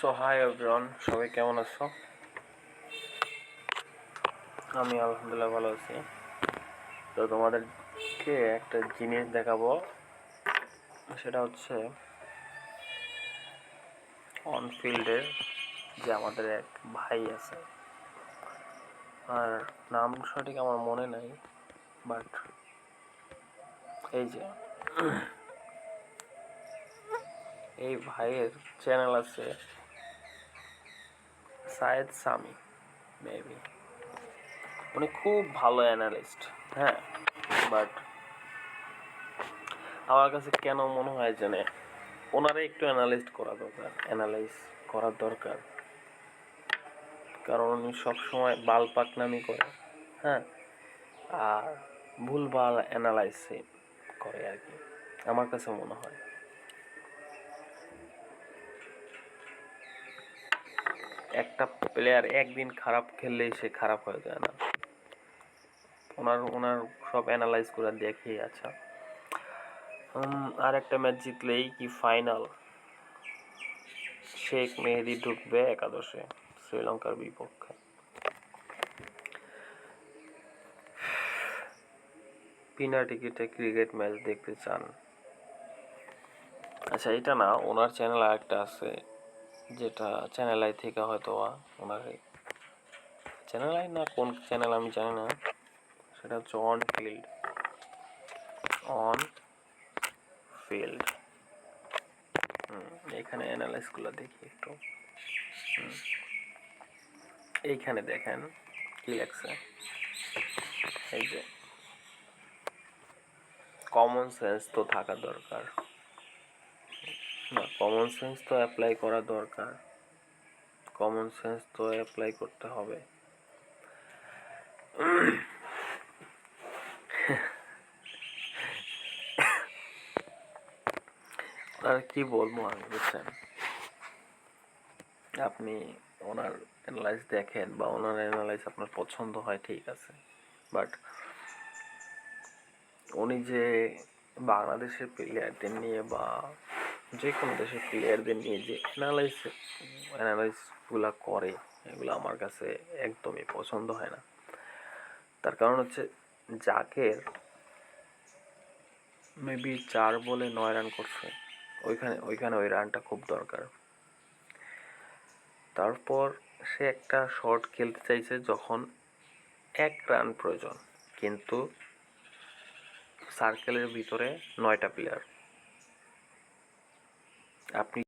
So hi everyone, সবাই কেমন আছো? আমি আলহামদুলিল্লাহ ভালো আছি। তো তোমাদেরকে একটা জিনিস দেখাবো, সেটা হচ্ছে অন ফিল্ডের যে আমাদের এক ভাই আছে, আর নাম সঠিক আমার মনে নাই, বাট এই যে এই ভাইয়ের চ্যানেল আছে সায়েদ সামি মেবি। উনি খুব ভালো অ্যানালিস্ট, হ্যাঁ, বাট আমার কাছে কেন মনে হয় জানে ওনারা একটু অ্যানালাইজ করা দরকার, কারণ উনি সবসময় বাল পাকনামি করে, হ্যাঁ, আর ভুলভাল অ্যানালাইজ করে আর কি, আমার কাছে মনে হয়। একটা প্লেয়ার একদিন খারাপ খেললেই সে খারাপ হয়ে যায় না, ওনার সব অ্যানালাইজ করে দেখেই। আচ্ছা, আর একটা ম্যাচ জিতলেই কি ফাইনাল, শেখ মেহেদী ঢুকবে একাদশে শ্রীলঙ্কার বিপক্ষে। বিনা টিকিটে ক্রিকেট ম্যাচ দেখতে চান? আচ্ছা, এটা না, ওনার চ্যানেল আরেকটা আছে, যেটা চ্যানেল আই থেকে হয়তো ওনার চ্যানেল আই না কোন চ্যানেল আমি জানি না, সেটা হচ্ছে অন ফিল্ড। এখানে অ্যানালাইসগুলো দেখি একটু। এইখানে দেখেন কি লেখছে, এই যে কমন সেন্স তো থাকা দরকার, না কমন সেন্স তো অ্যাপ্লাই করা দরকার, কমন সেন্স তো অ্যাপ্লাই করতে হবে। আর কি বলবো আমি, বুঝছেন? আপনি ওনার অ্যানালাইজ দেখেন বা ওনার অ্যানালাইজ আপনার পছন্দ হয়, ঠিক আছে, বাট উনি যে বাংলাদেশের প্লেয়ারদের নিয়ে বা যে কোনো দেশের প্লেয়ারদের নিয়ে যে অ্যানালাইসগুলো করে, এগুলো আমার কাছে একদমই পছন্দ হয় না। তার কারণ হচ্ছে জাকের মেবি 4 বলে 9 রান করছে, ওইখানে ওই রানটা খুব দরকার। তারপর সে একটা শট খেলতে চাইছে যখন 1 রান প্রয়োজন, কিন্তু সার্কেলের ভিতরে 9টা প্লেয়ার। আপনি